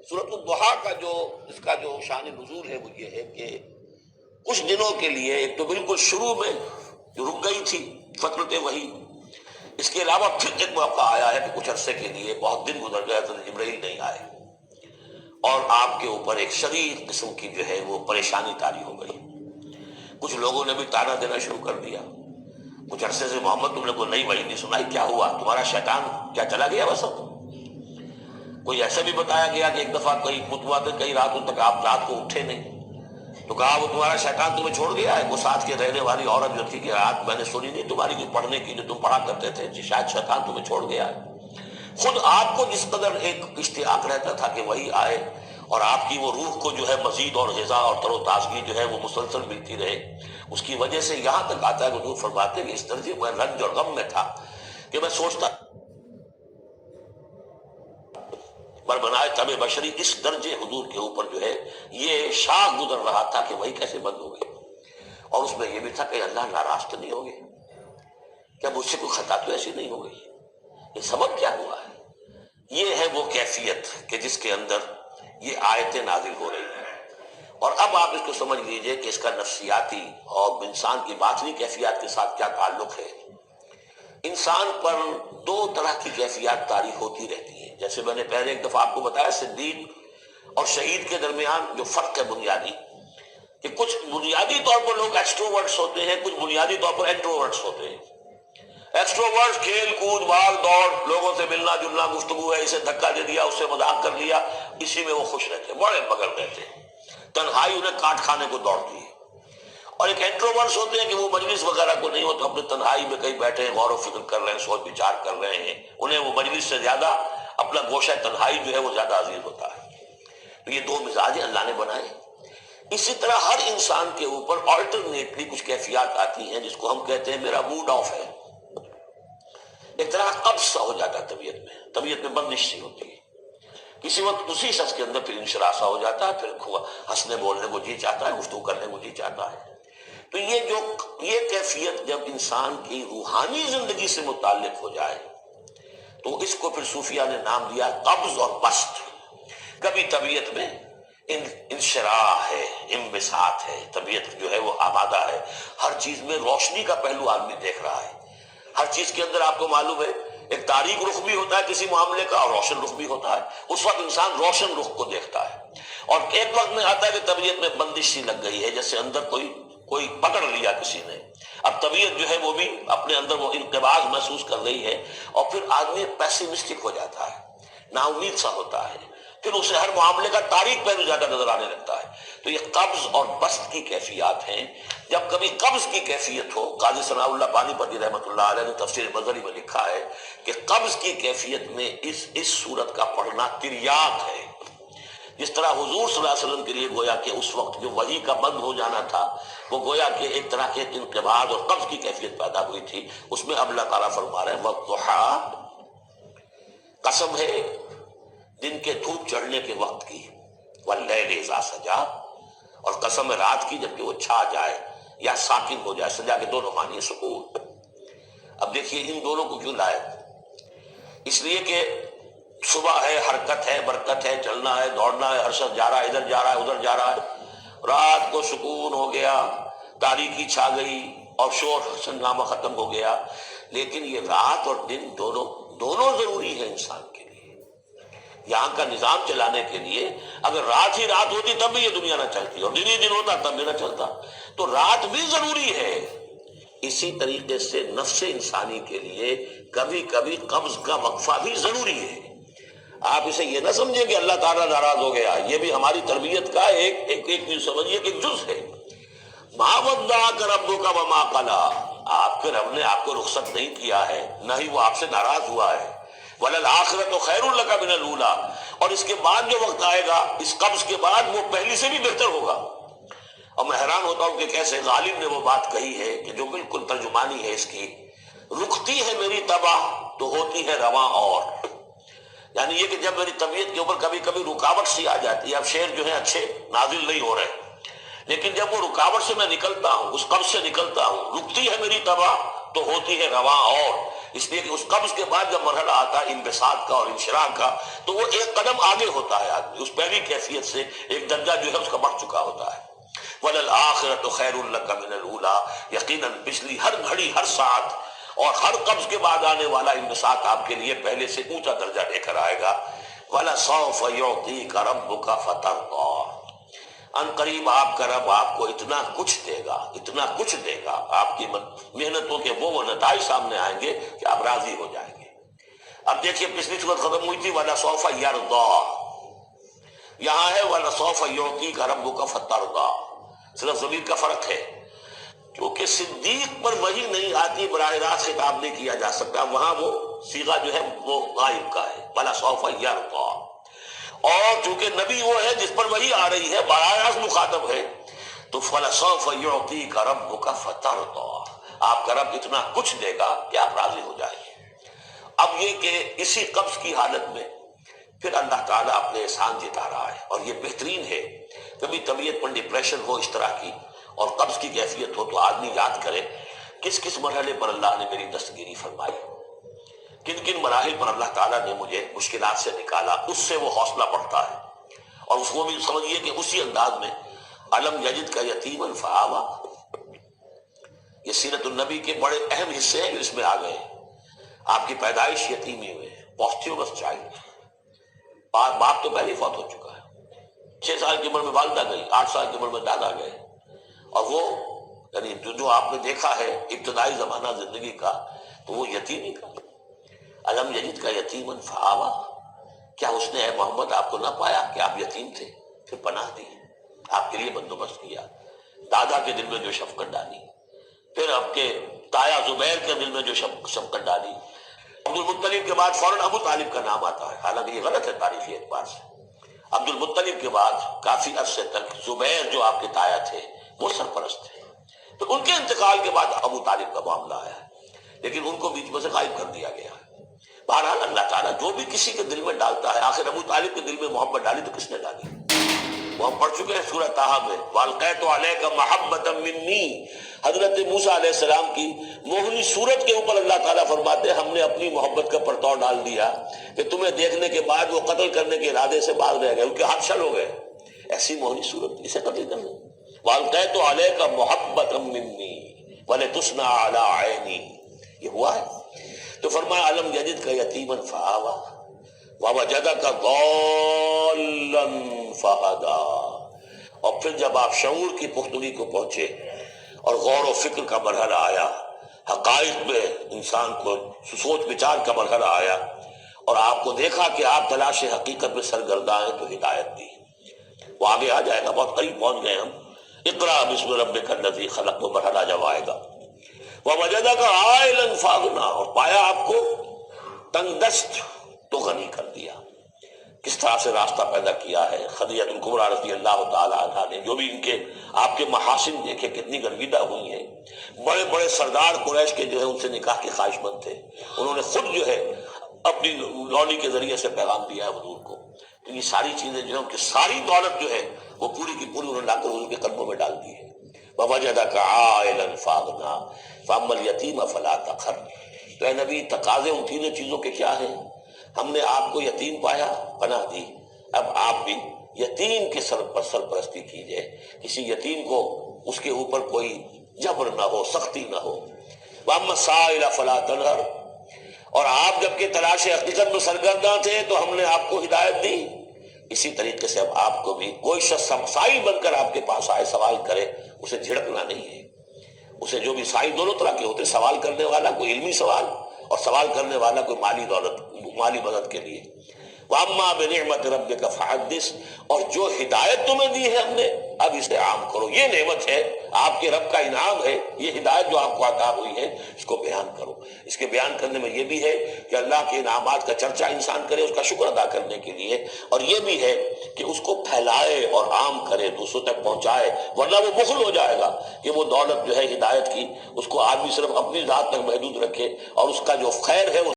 سورۃ الضحیٰ کا اس کا جو شان نزول ہے وہ یہ ہے کہ کچھ دنوں کے لیے، ایک تو بالکل شروع میں جو رک گئی تھی فترت وحی، اس کے علاوہ پھر ایک موقع آیا ہے کہ کچھ عرصے کے لیے بہت دن گزر گئے تو جبرائیل نہیں آئے، اور آپ کے اوپر ایک شدید قسم کی جو ہے وہ پریشانی طاری ہو گئی۔ کچھ لوگوں نے بھی طعنہ دینا شروع کر دیا، کچھ عرصے سے محمد تم نے کوئی نئی وحی نہیں سنائی، کیا ہوا تمہارا شیطان کیا چلا گیا بس اب؟ کوئی ایسا بھی بتایا گیا کہ ایک دفعہ کئی متواتر کئی راتوں تک آپ رات کو اٹھے نہیں، تو کہا وہ تمہارا شیطان تمہیں چھوڑ گیا ہے۔ وہ ساتھ کے رہنے والی عورت جو تھی کہ رات میں نے سنی نہیں تمہاری کوئی پڑھنے کی جو تم پڑھا کرتے تھے، شاید شیطان تمہیں چھوڑ گیا ہے۔ خود آپ کو جس قدر ایک اشتیاق رہتا تھا کہ وہی آئے اور آپ کی وہ روح کو جو ہے مزید اور غذا اور تر و تازگی جو ہے وہ مسلسل ملتی رہے، اس کی وجہ سے یہاں تک آتا ہے کہ حضور فرماتے ہیں کہ اس درجے میں رنج اور غم میں تھا کہ میں سوچتا پر بنائے تب بشری، اس درجے حضور کے اوپر جو ہے یہ شاخ گزر رہا تھا کہ وہی کیسے بند ہو گئی، اور اس میں یہ بھی تھا کہ اللہ ناراض تو نہیں ہو گئے، کیا مجھ سے کوئی خطا تو ایسی نہیں ہو گئی، یہ سبب کیا ہوا ہے؟ یہ ہے وہ کیفیت کہ جس کے اندر یہ آیتیں نازل ہو رہی ہیں، اور اب آپ اس کو سمجھ لیجئے کہ اس کا نفسیاتی اور انسان کی باطنی کیفیات کے ساتھ کیا تعلق ہے۔ انسان پر دو طرح کی کیفیات طاری ہوتی رہتی ہیں، جیسے میں نے پہلے ایک دفعہ آپ کو بتایا صدیق اور شہید کے درمیان جو فرق ہے بنیادی، کہ کچھ بنیادی طور پر لوگ ایکسٹروورٹس ہوتے ہیں، کچھ بنیادی طور پر انٹروورٹس ہوتے ہیں۔ ایکسٹروورٹس کھیل کود بھاگ دوڑ، لوگوں سے ملنا جلنا، گفتگو ہے، اسے دھکا دے دیا، اس سے مذاق کر لیا، اسی میں وہ خوش رہتے، بڑے مگر رہتے، تنہائی انہیں کاٹ کھانے کو دوڑتی ہے۔ اور ایک انٹروورٹس ہوتے ہیں کہ وہ مجلس وغیرہ کو نہیں ہوتا، اپنے تنہائی میں کہیں بیٹھے ہیں، غور و فکر کر رہے ہیں، سوچ بچار کر رہے ہیں، انہیں وہ مجلس سے زیادہ اپنا گوشہ تنہائی جو ہے وہ زیادہ عزیز ہوتا ہے۔ تو یہ دو مزاج اللہ نے بنائے۔ اسی طرح ہر انسان کے اوپر آلٹرنیٹلی کچھ کیفیات آتی ہیں جس کو ہم کہتے ہیں میرا موڈ آف ہے، ایک طرح قبض سا ہو جاتا ہے طبیعت میں بندش سی ہوتی ہے، کسی وقت اسی شخص کے اندر پھر انشراح سا ہو جاتا ہے، پھر ہنسنے بولنے کو جی چاہتا ہے، گفتگو کرنے کو جی چاہتا ہے۔ تو یہ کیفیت جب انسان کی روحانی زندگی سے متعلق ہو جائے تو اس کو پھر صوفیہ نے نام دیا قبض اور بسط۔ کبھی طبیعت میں انشراح ہے، انبساط ہے، طبیعت جو ہے وہ آبادہ ہے، ہر چیز میں روشنی کا پہلو آدمی دیکھ رہا ہے، ہر چیز کے اندر آپ کو معلوم ہے ایک تاریک رخ بھی ہوتا ہے کسی معاملے کا اور روشن رخ بھی ہوتا ہے، اس وقت انسان روشن رخ کو دیکھتا ہے۔ اور ایک وقت میں آتا ہے کہ طبیعت میں بندش سی لگ گئی ہے، جیسے اندر کوئی پکڑ لیا کسی نے، اب طبیعت جو ہے وہ بھی اپنے اندر وہ انقباض محسوس کر رہی ہے، اور پھر آدمی پیسیمسٹک ہو جاتا ہے، نا امید سا ہوتا ہے، پھر اسے ہر معاملے کا تاریک پہلو زیادہ نظر آنے لگتا ہے۔ تو یہ قبض اور بسط کی کیفیات ہیں۔ جب کبھی قبض کی کیفیت ہو، قاضی ثناء اللہ پانی پتی رحمۃ اللہ علیہ نے تفسیر بزری میں لکھا ہے کہ قبض کی کیفیت میں اس صورت کا پڑھنا تریاق ہے، جس طرح حضور صلی اللہ علیہ وسلم کے لیے گویا کہ اس وقت جو وحی کا بند ہو جانا تھا وہ گویا کہ ایک طرح کے انقباض اور قبض کی کیفیت پیدا ہوئی تھی، اس میں اب اللہ تعالیٰ فرما رہے ہیں وَالضُّحَىٰ، قسم ہے دن کے دھوپ چڑھنے کے وقت کی، وَاللَّيْلِ إِذَا سَجَىٰ، اور قسم ہے رات کی جبکہ وہ چھا جائے یا ساکن ہو جائے، سجا کے دونوں معنی ہے سکون۔ اب دیکھیے ان دونوں کو کیوں لائے؟ اس لیے کہ صبح ہے، حرکت ہے، برکت ہے، چلنا ہے، دوڑنا ہے، ہر شخص جا رہا ہے، ادھر جا رہا ہے ادھر جا رہا ہے، رات کو سکون ہو گیا، تاریکی چھا گئی اور شور ہنگامہ ختم ہو گیا۔ لیکن یہ رات اور دن دونوں ضروری ہے انسان کے لیے، یہاں کا نظام چلانے کے لیے۔ اگر رات ہی رات ہوتی تب بھی یہ دنیا نہ چلتی، اور دن ہی دن ہوتا تب بھی نہ چلتا، تو رات بھی ضروری ہے۔ اسی طریقے سے نفس انسانی کے لیے کبھی کبھی قبض کا وقفہ بھی ضروری ہے۔ آپ اسے یہ نہ سمجھیں کہ اللہ تعالیٰ ناراض ہو گیا، یہ بھی ہماری تربیت کا ایک سمجھیے کہ ایک جز ہے۔ مَا وَدَّعَكَ رَبُّكَ وَمَا قَلَىٰ، آپ کے رب نے آپ کو رخصت نہیں کیا ہے، نہ ہی وہ آپ سے ناراض ہوا ہے۔ وَلَلْآخِرَةُ خَيْرٌ لَكَ مِنَ الْأُولَىٰ، اور اس کے بعد جو وقت آئے گا اس قبض کے بعد وہ پہلی سے بھی بہتر ہوگا۔ اور میں حیران ہوتا ہوں کہ کیسے غالب نے وہ بات کہی ہے کہ جو بالکل ترجمانی ہے اس کی، رکتی ہے میری طبع تو ہوتی ہے رواں اور، یعنی یہ کہ جب میری طبیعت کے اوپر کبھی کبھی رکاوٹ سی آ جاتی ہے، اب شعر جو ہے اچھے نازل نہیں ہو رہے، لیکن جب وہ رکاوٹ سے میں نکلتا ہوں، اس قبض سے نکلتا ہوں، رکتی ہے میری طبع تو ہوتی ہے رواں اور، اس لیے کہ اس قبض کے بعد جب مرحلہ آتا ہے انبساط کا اور انشراح کا تو وہ ایک قدم آگے ہوتا ہے آدمی، اس پہلی کیفیت سے ایک درجہ جو ہے اس کا بڑھ چکا ہوتا ہے۔ وَلَلْآخِرَةُ خَيْرٌ لَكَ مِنَ الْأُولَىٰ، یقیناً پچھلی ہر گھڑی، ہر ساعت اور ہر قبض کے بعد آنے والا انبساط آپ کے لیے پہلے سے اونچا درجہ لے کر آئے گا۔ وَلَسَوْفَ يُعْطِيكَ رَبُّكَ فَتَرْضَىٰ، ان قریب آپ کا رب آپ کو اتنا کچھ دے گا، اتنا کچھ دے گا، آپ کی محنتوں کے وہ نتائج سامنے آئیں گے کہ آپ راضی ہو جائیں گے۔ اب دیکھیے پچھلی صورت ختم ہوئی تھی وَلَسَوْفَ يَرْضَىٰ، یہاں ہے وَلَسَوْفَ يُعْطِيكَ رَبُّكَ فَتَرْضَىٰ، صرف ضمیر کا فرق ہے، کیونکہ صدیق پر وحی نہیں آتی، براہ راست خطاب نہیں کیا جا سکتا، وہاں وہ صیغہ جو ہے وہ غائب کا ہے، وَلَسَوْفَ يَرْضَىٰ، اور چونکہ نبی وہ ہے جس پر وحی آ رہی ہے، براہ راست مخاطب ہے، تو فَلَسَوْفَ يُعْطِيكَ رَبُّكَ فَتَرْضَىٰ، آپ کا رب اتنا کچھ دے گا کہ آپ راضی ہو جائیں گے۔ اب یہ کہ اسی قبض کی حالت میں پھر اللہ تعالیٰ اپنے احسان جتا رہا ہے، اور یہ بہترین ہے۔ کبھی طبیعت پر ڈپریشن ہو اس طرح کی اور قبض کی کیفیت ہو تو آدمی یاد کرے کس کس مرحلے پر اللہ نے میری دستگیری فرمائی، کن کن مراحل پر اللہ تعالیٰ نے مجھے مشکلات سے نکالا، اس سے وہ حوصلہ بڑھتا ہے۔ اور اس کو بھی سمجھیے کہ اسی انداز میں علم یجد کا یتیما فآویٰ، یہ سیرت النبی کے بڑے اہم حصے ہیں جو اس میں آ گئے۔ آپ کی پیدائش یتیمی میں، پوسٹیومس چائلڈ، باپ تو پہلے فوت ہو چکا ہے، 6 سال کی عمر میں والدہ گئی، 8 سال کی عمر میں دادا گئے، اور وہ یعنی جو آپ نے دیکھا ہے ابتدائی زمانہ زندگی کا تو وہ یتیمی کا۔ علم یجد کا یتیما فآویٰ، کیا اس نے اے محمد آپ کو نہ پایا کہ آپ یتیم تھے، پھر پناہ دی، آپ کے لیے بندوبست کیا، دادا کے دل میں جو شفقت ڈالی، پھر آپ کے تایا زبیر کے دل میں جو شفقت ڈالی۔ عبد المطلب کے بعد فوراً ابو طالب کا نام آتا ہے، حالانکہ یہ غلط ہے تاریخی اعتبار سے۔ عبد المطلب کے بعد کافی عرصے تک زبیر جو آپ کے تایا تھے وہ سرپرست تھے، تو ان کے انتقال کے بعد ابو طالب کا معاملہ آیا ہے، لیکن ان کو بیچ میں سے غائب کر دیا گیا۔ بہرحال اللہ تعالیٰ جو بھی کسی کے دل میں ڈالتا ہے، آخر ابو طالب کے دل میں محبت ڈالی تو کس نے ڈالی؟ وہ ہم پڑھ چکے ہیں سورہ طٰہٰ میں، وَأَلْقَيْتُ عَلَيْكَ مَحَبَّةً مِّنِّي، حضرت موسیٰ علیہ السلام کی موہنی صورت کے اوپر اللہ تعالیٰ فرماتے ہیں ہم نے اپنی محبت کا پرتو ڈال دیا کہ تمہیں دیکھنے کے بعد وہ قتل کرنے کے ارادے سے باز رہ گئے، ان کے ہاتھ شل ہو گئے، ایسی موہنی صورت، اسے قتل کر لیں۔ وَأَلْقَيْتُ عَلَيْكَ مَحَبَّةً مِّنِّي وَلِتُصْنَعَ عَلَىٰ عَيْنِي، یہ ہوا ہے۔ تو فرمایا علم یجد کا یتیما فآویٰ ووجدک ضالا فہدیٰ، اور پھر جب آپ شعور کی پختگی کو پہنچے اور غور و فکر کا مرحلہ آیا، حقائق میں انسان کو سوچ بچار کا مرحلہ آیا، اور آپ کو دیکھا کہ آپ تلاش حقیقت میں سرگرداں ہیں، تو ہدایت دی۔ وہ آگے آ جائے گا، بہت قریب پہنچ گئے ہم، اقرأ بسم ربک الذی خلق، وہ مرحلہ جب آئے گا۔ وَوَجَدَكَ عَائِلًا فَأَغْنَىٰ، اور پایا آپ کو تنگ دست تو غنی کر دیا۔ کس طرح سے راستہ پیدا کیا ہے خدیجہ الکبریٰ رضی اللہ تعالی عنہا نے، جو بھی ان کے آپ کے محاسن دیکھے کتنی گرویدہ ہوئی ہیں۔ بڑے بڑے سردار قریش کے جو ہے ان سے نکاح کے خواہش مند تھے، انہوں نے خود جو ہے اپنی لونی کے ذریعے سے پیغام دیا ہے حضور کو، تو یہ ساری چیزیں جو ہے ان کی ساری دولت جو ہے وہ پوری کی پوری انہوں نے لا کر حضور کے قدموں میں ڈال دی ہے۔ وَوَجَدَكَ عَائِلًا فَأَغْنَىٰ فَأَمَّا الْيَتِيمَ فَلَا تَقْهَرْ، تو اے نبی تقاضے ان تینوں چیزوں کے کیا ہیں؟ ہم نے آپ کو یتیم پایا، پناہ دی، اب آپ بھی یتیم کے سر پر سرپرستی کیجئے، کسی یتیم کو اس کے اوپر کوئی جبر نہ ہو، سختی نہ ہو۔ وَأَمَّا السَّائِلَ فَلَا تَنْهَرْ، اور آپ جب کہ تلاش حقیقت میں سرگرداں تھے تو ہم نے آپ کو ہدایت دی، اسی طریقے سے اب آپ کو بھی کوئی شخص سائل بن کر آپ کے پاس آئے سوال کرے، اسے جھڑکنا نہیں ہے۔ اسے جو بھی سائل دونوں طرح کے ہوتے، سوال کرنے والا کوئی علمی سوال اور سوال کرنے والا کوئی مالی دولت، مالی مدد کے لیے۔ وَأَمَّا بِنِعْمَةِ رَبِّكَ فَحَدِّثْ، اور جو ہدایت تمہیں دی ہے ہم نے اب اسے عام کرو، یہ نعمت ہے، آپ کے رب کا انعام ہے، یہ ہدایت جو آپ کو عطا ہوئی ہے اس کو بیان کرو۔ اس کے بیان کرنے میں یہ بھی ہے کہ اللہ کے انعامات کا چرچا انسان کرے اس کا شکر ادا کرنے کے لیے، اور یہ بھی ہے کہ اس کو پھیلائے اور عام کرے، دوسروں تک پہنچائے، ورنہ وہ بخل ہو جائے گا کہ وہ دولت جو ہے ہدایت کی اس کو آدمی صرف اپنی ذات تک محدود رکھے، اور اس کا جو خیر ہے وہ